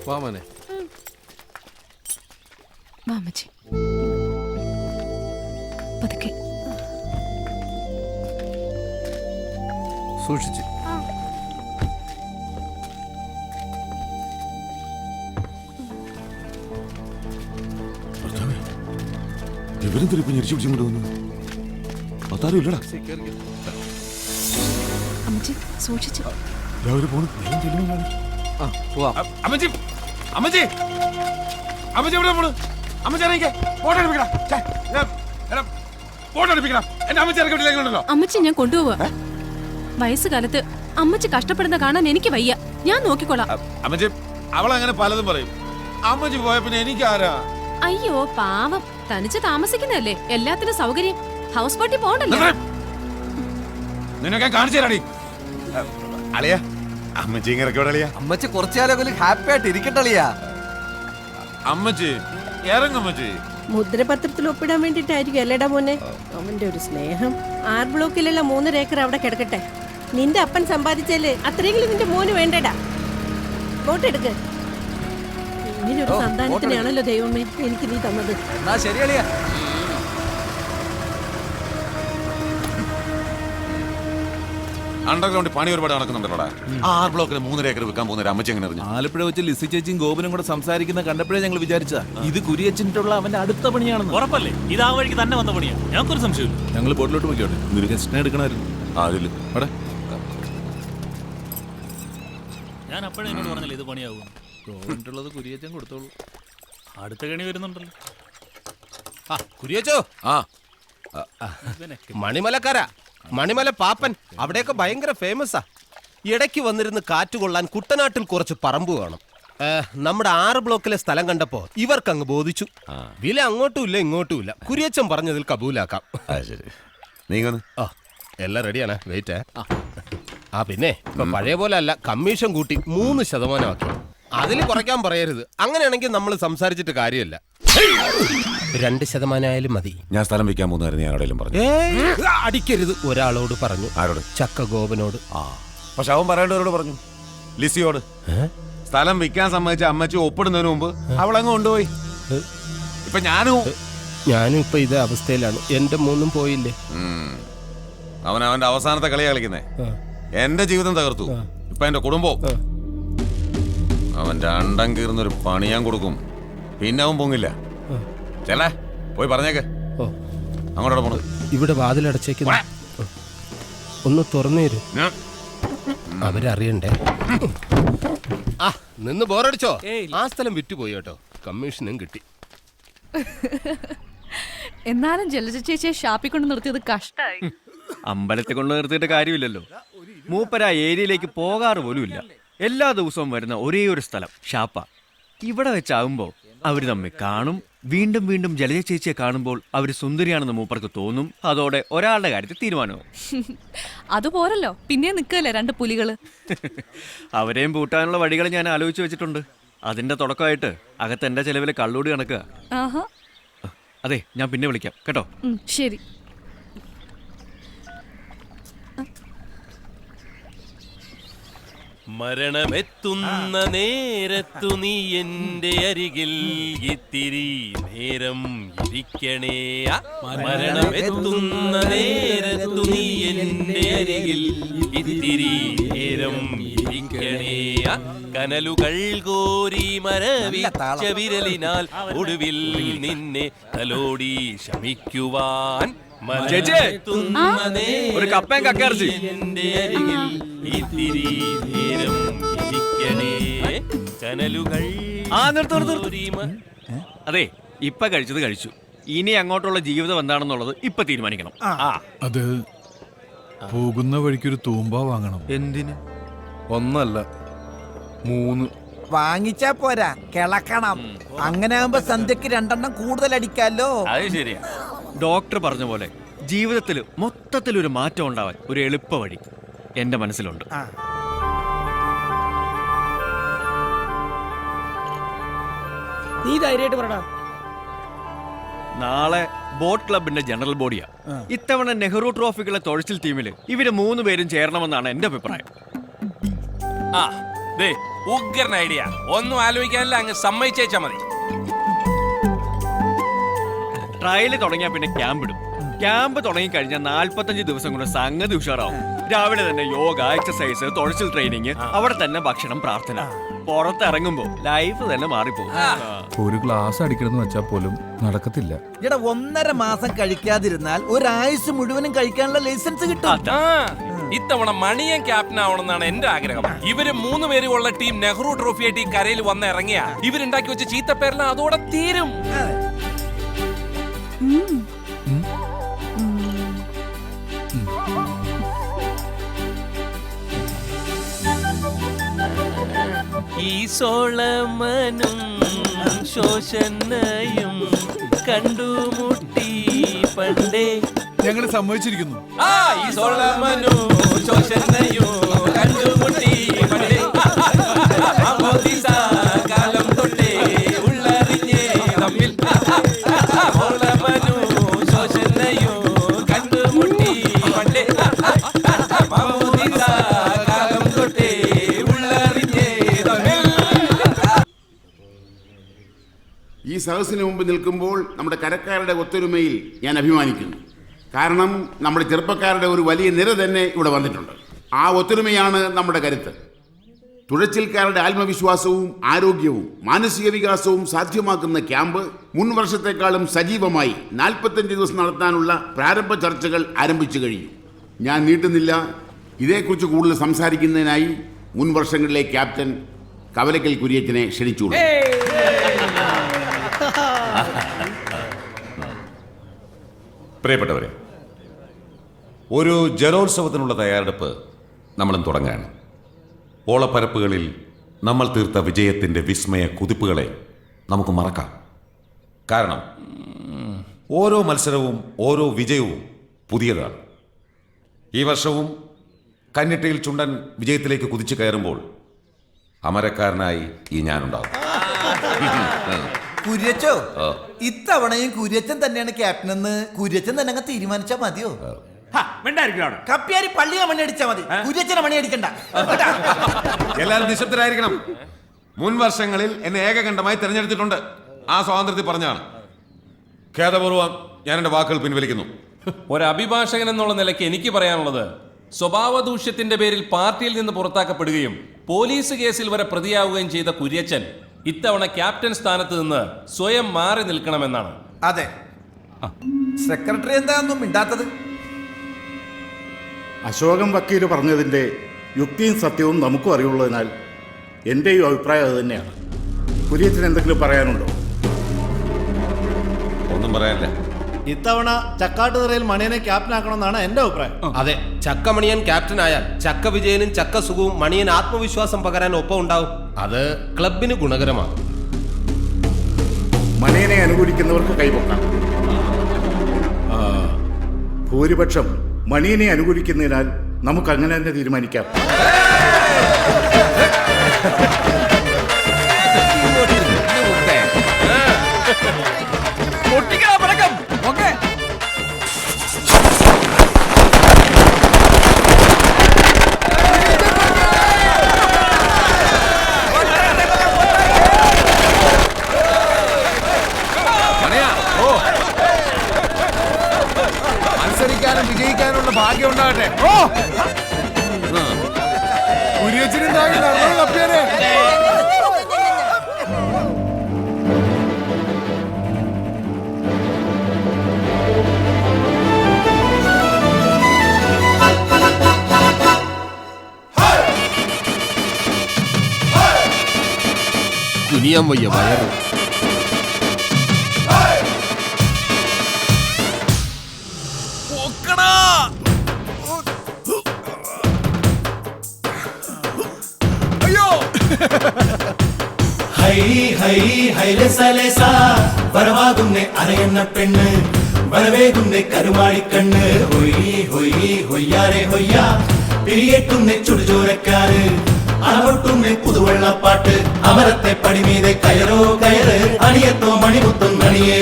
വാ മോനെ. വാ അമ്മച്ചി. പതുക്കെ സൂക്ഷിച്ച്. ഇവരെന്തിരിപ്പോ ഞെരിച്ചു പിടിച്ചുകൊണ്ട് വന്നു? അതാരും ഇല്ലടാ. അമ്മച്ചി സൂക്ഷിച്ച്. രാവിലെ പോണു. അമ്മച്ചി അമ്മച്ചി അമ്മച്ചി എവിടെ പോണു? അമ്മച്ചി ഇറങ്ങിക്കേ. ഫോട്ടോ എടുപ്പിക്കണം. ഫോട്ടോ എടുപ്പിക്കണം. എന്റെ അമ്മച്ചി ഇറക്കിട്ടില്ലേക്കുണ്ടല്ലോ. അമ്മച്ചി ഞാൻ കൊണ്ടുപോവാ. വയസ്സുകാലത്ത് അമ്മച്ചി കഷ്ടപ്പെടുന്ന കാണാൻ എനിക്ക് വയ്യ. ഞാൻ നോക്കിക്കോളാം. അമ്മച്ചി അവളങ്ങനെ പലതും പറയും. അമ്മച്ചി പോയ പിന്നെ എനിക്കാരാ? അയ്യോ പാവം, തനിച്ച് താമസിക്കുന്നതല്ലേ, എല്ലാത്തിനും സൗകര്യം. ഹൗസ് ബോട്ടിൽ പോകണ്ടല്ലോ. നിന്നൊക്കെ കാണിച്ചു തരാടി. അളിയാ അമ്മച്ചി ഇറക്കിയോടെ അളിയാ. അമ്മച്ചി കുറച്ചുകാലം ഹാപ്പി ആയിട്ട് ഇരിക്കട്ടളിയാ. അമ്മച്ചി ഇറങ്ങമ്മച്ചി. മുദ്രപത്രത്തിൽ ഒപ്പിടാൻ വേണ്ടിട്ടായിരിക്കും അല്ലേടാ മോനെ അവന്റെ ഒരു സ്നേഹം. 6 ബ്ലോക്കിലുള്ള 3 ഏക്കർ അവിടെ കിടക്കട്ടെ. നിന്റെ അപ്പൻ സമ്പാദിച്ചാല് അത്രയെങ്കിലും നിന്റെ മോന് വേണ്ടടാ. വോട്ടെടുക്ക്. ഇങ്ങനൊരു സന്താനത്തിനാണല്ലോ ദൈവമേ എനിക്ക് നീ തന്നത്. എന്നാ ശരി അളിയാ. അണ്ടർഗ്രൗണ്ടിൽ പണി ഒരുപാട് നടക്കുന്നുണ്ടല്ലോടാ. 6 ബ്ലോക്കിൽ 3 ഏക്കർ വിൽക്കാൻ പോകുന്ന അമ്മച്ചി എങ്ങനെ അറിഞ്ഞു? ആലപ്പുഴ വെച്ച് ലിസി ചേച്ചിയും ഗോപനും കൂടെ സംസാരിക്കുന്ന കണ്ടപ്പോഴേ ഞങ്ങൾ വിചാരിച്ചാ ഇത് കുരിയച്ചിട്ടുള്ള അവന്റെ അടുത്ത പണിയാണെന്ന്. ഉറപ്പല്ലേ ഇത് ആ വഴിക്ക് തന്നെ വന്ന പണിയാ? ഞങ്ങൾക്കൊരു സംശയമില്ല. ഞങ്ങൾ ബോട്ടിലോട്ട് പോയിക്കോട്ടെ. ഇതൊരു ഗസ്റ്റിനെ എടുക്കണമായിരുന്നു. ആരില്ല അവിടെ ഞാൻ അപ്പോഴേ എന്നോട് പറഞ്ഞില്ല ഇത് പണിയാവും. ഗോപനുള്ളത് കുരിയച്ചൻ കൊടുത്തോളൂ. അടുത്ത കണി വരുന്നുണ്ടല്ലോ. കുരിയച്ചോ. മണിമലക്കാരാ, മണിമല പാപ്പൻ അവിടെയൊക്കെ ഭയങ്കര ഫേമസാ. ഇടയ്ക്ക് വന്നിരുന്ന് കാറ്റുകൊള്ളാൻ കുട്ടനാട്ടിൽ കുറച്ച് പറമ്പ് വേണം. നമ്മുടെ 6 ബ്ലോക്കിലെ സ്ഥലം കണ്ടപ്പോ ഇവർക്കങ്ങ് ബോധിച്ചു. വില അങ്ങോട്ടും ഇല്ല ഇങ്ങോട്ടും ഇല്ല. കുരിയച്ചൻ പറഞ്ഞതിൽ കബൂലാക്കാം. എല്ലാം റെഡിയാണ്. വെയിറ്റ്. പിന്നെ ഇപ്പൊ പഴയ പോലെ അല്ല, കമ്മീഷൻ കൂട്ടി 3% ആക്കി. അതിൽ കുറയ്ക്കാൻ പറയരുത്. അങ്ങനെയാണെങ്കിൽ നമ്മൾ സംസാരിച്ചിട്ട് കാര്യമല്ല. 2% ആയാലും മതി. ഞാൻ സ്ഥലം വിൽക്കാൻ പോകുന്നതായിരുന്നു. ഞാൻ എവിടെയും പറഞ്ഞു. അടിക്കരുത്. ഒരാളോട് പറഞ്ഞു. ആരോട്? ചക്ക ഗോപനോട്. പക്ഷെ അവൻ പറയേണ്ടവരോട് പറഞ്ഞു. ലിസിയോട്. സ്ഥലം വിൽക്കാൻ സമ്മതിച്ച അമ്മച്ചി ഒപ്പിടുന്നതിന് മുമ്പ് അവളങ്ങ് കൊണ്ടുപോയി. ഇപ്പൊ ഞാനും ഇപ്പൊ ഇതേ അവസ്ഥയിലാണ്. എന്റെ 3 പോയില്ലേ. അവൻ അവന്റെ അവസാനത്തെ കളിയാ കളിക്കുന്നേ. എന്റെ ജീവിതം തകർത്തു. ഇപ്പൊ എന്റെ കുടുംബവും. അവന്റെ അണ്ടം കീർന്നൊരു പണി ഞാൻ കൊടുക്കും. പിന്നെ അവൻ പൊങ്ങില്ല. ചെല്ലേ പോയി പറഞ്ഞേക്ക്. അങ്ങോട്ട് പോണു. ഇവിടെ വാതിലടച്ചേക്കുന്ന ഒന്ന് തുറന്നേരും. അവരറിയണ്ടേ. നിന്ന് ബോറടിച്ചോ? ആ സ്ഥലം വിറ്റുപോയി കേട്ടോ. കമ്മീഷനും കിട്ടി. എന്നാലും ജലജ ചേച്ചിയെ ഷാപ്പിൽ കൊണ്ട് നിർത്തിയത് കഷ്ടായി. അമ്പലത്തെ കൊണ്ട് നിർത്തിയിട്ട് കാര്യമില്ലല്ലോ. മൂപ്പര ഏരിയയിലേക്ക് പോകാറ് പോലുമില്ല. എല്ലാ ദിവസവും വരുന്ന ഒരേ ഒരു സ്ഥലം ഷാപ്പ. ഇവിടെ വെച്ചാകുമ്പോൾ അവർ തമ്മിൽ കാണും. വീണ്ടും വീണ്ടും ജലജ ചേച്ചിയെ കാണുമ്പോൾ അവർ സുന്ദരിയാണെന്ന് മൂപ്പർക്ക് തോന്നും. അതോടെ ഒരാളുടെ കാര്യത്തിൽ തീരുമാനവും. അതുപോരല്ലോ, പിന്നെ നിൽക്കല്ലേ 2 പുലികള്. അവരെയും പൂട്ടാനുള്ള വഴികൾ ഞാൻ ആലോചിച്ച് വെച്ചിട്ടുണ്ട്. അതിന്റെ തുടക്കമായിട്ട് അകത്ത് എന്റെ ചെലവിലെ കള്ളൂടി കണക്കുക. അതെ, ഞാൻ പിന്നെ വിളിക്കാം കേട്ടോ. ശരി. മരണമെത്തുന്ന നേരത്തു നീ എന്റെ അരികിൽ ഇത്തിരി നേരം ഇരിക്കണേ. മരണമെത്തുന്ന നേരത്തു നീ എന്റെ അരികിൽ ഇത്തിരി നേരം ഇരിക്കണേ. കനലുകൾ കോരി മരവിച്ച വിരലിനാൽ ഒടുവിൽ നിന്നെ തലോടി ശമിക്കുവാൻ ഒരു കപ്പയും കക്കയിറച്ചി. അതെ, ഇപ്പൊ കഴിച്ചത് കഴിച്ചു. ഇനി അങ്ങോട്ടുള്ള ജീവിതം എന്താണെന്നുള്ളത് ഇപ്പൊ തീരുമാനിക്കണം. അത് പോകുന്ന വഴിക്കൊരു തൂമ്പ വാങ്ങണം. എന്തിന്? 1 അല്ല 3 വാങ്ങിച്ചാ പോരാ, കിളക്കണം. അങ്ങനെ ആകുമ്പോ സന്ധ്യക്ക് 2 കൂടുതൽ അടിക്കാലോ. അത് ശരിയാ. ഡോക്ടർ പറഞ്ഞ പോലെ ജീവിതത്തിൽ മൊത്തത്തിലൊരു മാറ്റം ഉണ്ടാവാൻ ഒരു എളുപ്പ വഴി എന്റെ മനസ്സിലുണ്ട്. നീ ധൈര്യമായിട്ട് പറടാ. നാളെ ബോട്ട് ക്ലബിന്റെ ജനറൽ ബോഡിയാ. ഇത്തവണ നെഹ്റു ട്രോഫിക്കുള്ള തുഴച്ചിൽ ടീമില് ഇവര് 3 പേരും ചേരണമെന്നാണ് എന്റെ അഭിപ്രായം. ഉഗ്രൻ ഐഡിയ. ഒന്നും ആലോചിക്കാനില്ല, അങ്ങ് സമ്മതിച്ചേച്ചാ മതി. ട്രയല് തുടങ്ങിയാൽ പിന്നെ ക്യാമ്പ് ഇടും. ക്യാമ്പ് തുടങ്ങി കഴിഞ്ഞാൽ 45 ദിവസം കൊണ്ട് സംഗതി ഉഷാറാവും. രാവിലെ തന്നെ യോഗ, എക്സസൈസ്, തുഴച്ചിൽ ട്രെയിനിങ്, അവിടെ തന്നെ ഭക്ഷണം, പ്രാർത്ഥന. പുറത്തിറങ്ങുമ്പോ ലൈഫ് തന്നെ മാറിപ്പോകും. ഒരു ഗ്ലാസ് അടിക്കണമെന്ന് വെച്ചാൽ പോലും നടക്കത്തില്ല. എടാ 1.5 മാസം കഴിക്കാതിരുന്നാൽ ഒരാഴ്ച മുഴുവനും കഴിക്കാനുള്ള ലൈസൻസ് കിട്ടും. ഇത്തവണ മണിയൻ ക്യാപ്റ്റൻ ആവണമെന്നാണ് എന്റെ ആഗ്രഹം. ഇവര് 3 പേരുള്ള ടീം നെഹ്റു ട്രോഫി ആയിട്ട് ഈ കരയിൽ വന്ന് ഇറങ്ങിയ ഇവരുണ്ടാക്കി വെച്ച ചീത്തപ്പേരെല്ലാം അതോടെ തീരും. ഈ സോളമനും ശോഷനയും കണ്ടുമുട്ടി പണ്ടേ ഞങ്ങൾ സമ്മതിച്ചിരിക്കുന്നു. ഈ സോളമനും ശോഷനയും കണ്ടുമുട്ടി പണ്ടേ കാലം തൊട്ടേ ഉള്ളറിഞ്ഞേ തമ്മിൽ. സോളമനും ശോഷനയും കണ്ടുമുട്ടി പണ്ടേ കാലം തൊട്ടേ ഉള്ളറിഞ്ഞേ തമ്മിൽ. ഈ സദസ്സിന് മുമ്പ് നിൽക്കുമ്പോൾ നമ്മുടെ കരക്കാരുടെ ഒത്തൊരുമയിൽ ഞാൻ അഭിമാനിക്കുന്നു. കാരണം നമ്മുടെ ചെറുപ്പക്കാരുടെ ഒരു വലിയ നിര തന്നെ ഇവിടെ വന്നിട്ടുണ്ട്. ആ ഒത്തൊരുമയാണ് നമ്മുടെ കരുത്ത്. തുഴച്ചിൽക്കാരുടെ ആത്മവിശ്വാസവും ആരോഗ്യവും മാനസിക വികാസവും സാധ്യമാക്കുന്ന ക്യാമ്പ് മുൻ വർഷത്തെക്കാളും സജീവമായി 45 ദിവസം നടത്താനുള്ള പ്രാരംഭ ചർച്ചകൾ ആരംഭിച്ചു കഴിഞ്ഞു. ഞാൻ നീട്ടുന്നില്ല. ഇതേക്കുറിച്ച് കൂടുതൽ സംസാരിക്കുന്നതിനായി മുൻ വർഷങ്ങളിലെ ക്യാപ്റ്റൻ കവലക്കൽ കുര്യച്ചനെ ക്ഷണിച്ചുകൊള്ളു. പ്രിയപ്പെട്ടവരെ, ഒരു ജലോത്സവത്തിനുള്ള തയ്യാറെടുപ്പ് നമ്മളും തുടങ്ങുകയാണ്. ഓളപ്പരപ്പുകളിൽ നമ്മൾ തീർത്ത വിജയത്തിൻ്റെ വിസ്മയ കുതിപ്പുകളെ നമുക്ക് മറക്കാം. കാരണം ഓരോ മത്സരവും ഓരോ വിജയവും പുതിയതാണ്. ഈ വർഷവും കന്നിട്ടയിൽ ചുണ്ടൻ വിജയത്തിലേക്ക് കുതിച്ചു കയറുമ്പോൾ അമരക്കാരനായി ഈ ഞാനുണ്ടാവും. കുര്യച്ചോ, ഇത്തവണയും കുര്യച്ചൻ തന്നെയാണ് ക്യാപ്റ്റൻ എന്ന് കുര്യച്ചൻ തന്നെ അങ്ങ് തീരുമാനിച്ചാ മതിയോ? കപ്പ്യാരി പള്ളിയെ മണി അടിച്ചാ മതി, കുര്യച്ചനെ മണി അടിക്കണ്ട. എല്ലാവരും നിശബ്ദരായിരിക്കണം. മുൻ വർഷങ്ങളിൽ എന്നെ ഏകകണ്ഠമായി തിരഞ്ഞെടുത്തിട്ടുണ്ട്. ആ സ്വാതന്ത്ര്യത്തിൽ പറഞ്ഞാണ്. ഖേദപൂർവ്വം ഞാൻ എൻ്റെ വാക്കുകൾ പിൻവലിക്കുന്നു. ഒരു അഭിഭാഷകൻ എന്നുള്ള നിലയ്ക്ക് എനിക്ക് പറയാനുള്ളത്, സ്വഭാവദൂഷ്യത്തിന്റെ പേരിൽ പാർട്ടിയിൽ നിന്ന് പുറത്താക്കപ്പെടുകയും പോലീസ് കേസിൽ വരെ പ്രതിയാവുകയും ചെയ്ത കുര്യച്ചൻ ഇത്തവണ ക്യാപ്റ്റൻ സ്ഥാനത്ത് നിന്ന് സ്വയം മാറി നിൽക്കണമെന്നാണ്. അതെ, സെക്രട്ടറി എന്താണെന്നും മിണ്ടാത്തത്? അശോകൻ വക്കീൽ പറഞ്ഞതിൻ്റെ യുക്തിയും സത്യവും നമുക്കും അറിയുള്ളതിനാൽ എൻ്റെയും അഭിപ്രായം അത് തന്നെയാണ്. കുര്യച്ചന് എന്തെങ്കിലും പറയാനുണ്ടോ? ഒന്നും പറയാനില്ല. ഇത്തവണ ചക്കാട്ടുതറയിൽ മണിയനെ ക്യാപ്റ്റൻ ആക്കണമെന്നാണ് എന്റെ അഭിപ്രായം. അതെ, ചക്കമണിയൻ ക്യാപ്റ്റൻ ആയാൽ ചക്ക വിജയനും ചക്ക സുഖവും മണിയൻ ആത്മവിശ്വാസം പകരാൻ ഒപ്പം ഉണ്ടാവും. അത് ക്ലബിന് ഗുണകരമാകും. മണിയനെ അനുകൂലിക്കുന്നവർക്ക് കൈപൊക്കാം. ഭൂരിപക്ഷം മണിയനെ അനുകൂലിക്കുന്നതിനാൽ നമുക്ക് അങ്ങനെ തന്നെ തീരുമാനിക്കാം. മത്സരിക്കാനും വിജയിക്കാനുള്ള ഭാഗ്യം ഉണ്ടാകട്ടെ. കുനിയാൻ വയ്യ വയറ്. വരവാകുന്നേ അരയണ്ണ പെണ്ണ്, വരവേകുന്നേ കരുമാടിക്കണ്ണ്, ഹൊയ്യ് ഹൊയ്യ് ഹൊയ്യാരെ ഹൊയ്യാ, പിരിയേറ്റുന്നേ ചുടുചോരക്കാര്, അണപൊട്ടുന്നേ പുതുവെള്ളപ്പാട്ട്, അമരത്തെ പടിമീതെ കയറോ കയറ്, അണിയത്തോ മണിമുത്തും നണിയേ,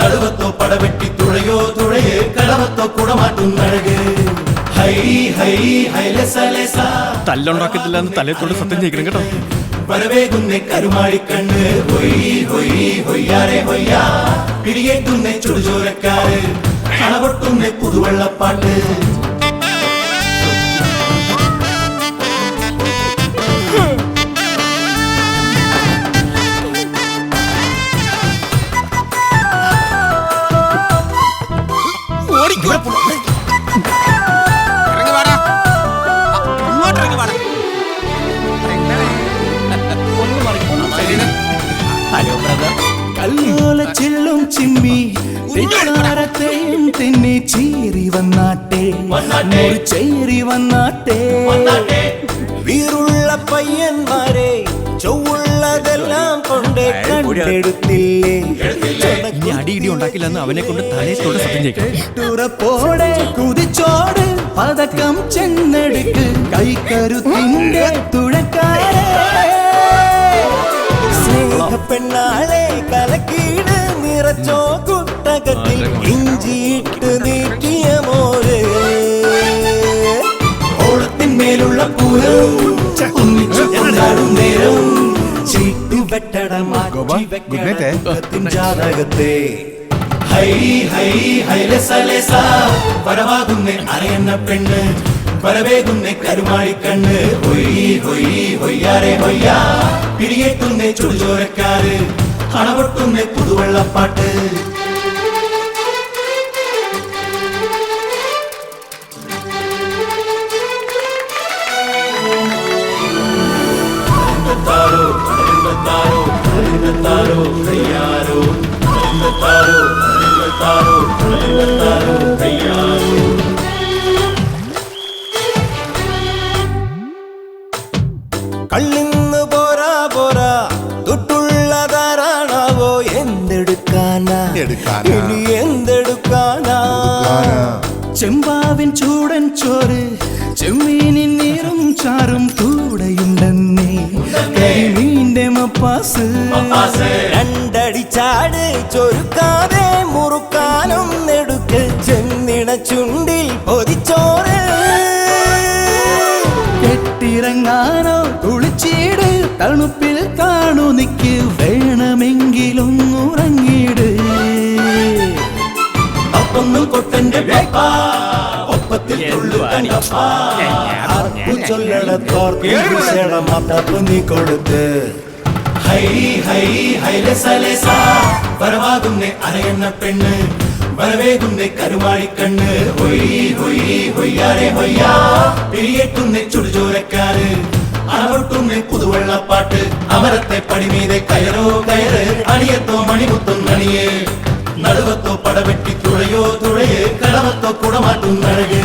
നടുവത്തോ പടവെട്ടി തുഴയോ തുഴയേ, കടവത്തോ കുടമാറ്റും നഴക്. ഹൈ ഹൈ ഹൈലസലസ തല്ലുണ്ടാക്കത്തില്ല എന്ന് തലയത്തോട് സത്യം ചെയ്യിക്കണം കേട്ടോ. വരവേകുന്നേ കരുമാടിക്കണ്ണ് ഹൊയ് ഹൊയ് ഹൊയ്യാരെ ഹൊയ്യാ പിടിയേറ്റുന്നേ ചുടുചോരക്കാര് അണപൊട്ടുന്നേ പുതുവെള്ളപ്പാട്ട്. കല്ലോല ചെല്ലും ചിമ്മി തെറ്റാരത്തെയും തന്നെ ചേരി വന്നാട്ടെ ചേരി വന്നാട്ടെ. വീറുള്ള പയ്യന്മാരെ ചൊവ്വുള്ളതെല്ലാം കൊണ്ട് കണ്ടെടുത്തില്ലേ. ഇനി അടിയിടി ഉണ്ടാക്കില്ല എന്ന് അവനെ കൊണ്ട് തലയത്തോട് സത്യം ചെയ്യിക്കണം. തുറപ്പോടെ കുതിച്ചോട് പതക്കം ചെന്നെടുക്ക് കൈക്കരുത്തിന്റെ തുഴക്കാരെ. പെണ്ണാളെ കലക്കീട് നിറച്ചോ കുട്ടകത്തിൽ ഇഞ്ചിയിട്ട് നീട്ടിയ മോര്. ഓളത്തിന്മേലുള്ള പൂരം ഒന്നിച്ചു കൊണ്ടാടും നേരം ചീട്ടുവെട്ടട മാറ്റിൻ ജാതകത്തെ. ഹൈ ഹൈ ഹൈലസലസ വരവാകുന്നേ അരയന്ന പെണ്ണ് വരവേകുന്നേ കരുമാടിക്കണ്ണ് ഹൊയ് ഹൊയ് ഹൊയ്യാരെ ഹൊയ്യാ പിടിയേറ്റുന്നേ ചുടുചോരക്കാര് അണപൊട്ടുന്നേ പുതുവെള്ളപ്പാട്ട്. കള്ളിന്ന് പോരാ പോരാ തൊട്ടുള്ളതാരാണാവോ എന്തെടുക്കാനാ ഇനി എന്തെടുക്കാനാ. ചെമ്പാവിൻ ചൂടൻ ചോറ് ചെമ്മീനിൻ നീറും ചാറും കൂടെയുണ്ടെന്നേ കരിമീന്റെ മപ്പാസ്. രണ്ടടി ചാട് ചൊരുക്കാതെ മുറുക്കാനും നെടുക്ക് ചെന്നിട ചുണ്ടിൽ പൊതിച്ചോറ്. കെട്ടിറങ്ങാനോ കുളിച്ചീട് തണുപ്പിൽ കാണു നിക്ക് വേണമെങ്കിലും ഉറങ്ങിട്. ഒപ്പൊന്നും കൊട്ടന്റെ ഒപ്പത്തിൽ നീ കൊടുത്ത്. ഹൈ ഹൈ ഹൈലസലസ വരവാകുന്നേ അരയന്ന പെണ്ണ് വരവേകുന്നേ കരുമാടിക്കണ്ണ് ഹൊയ് ഹൊയ് ഹൊയ്യാരെ ഹൊയ്യാ പിടിയേറ്റുന്നേ ചുടുചോരക്കാര് അണപൊട്ടുന്നേ പുതുവെള്ളപ്പാട്ട്. അമരത്തെ പടിമീതെ കയറോ കയറ് അണിയത്തോ മണിമുത്തും നണിയേ നടുവത്തോ പടവെട്ടി തുഴയോ തുഴയേ കടവത്തോ കുടമാറ്റും നഴകേ.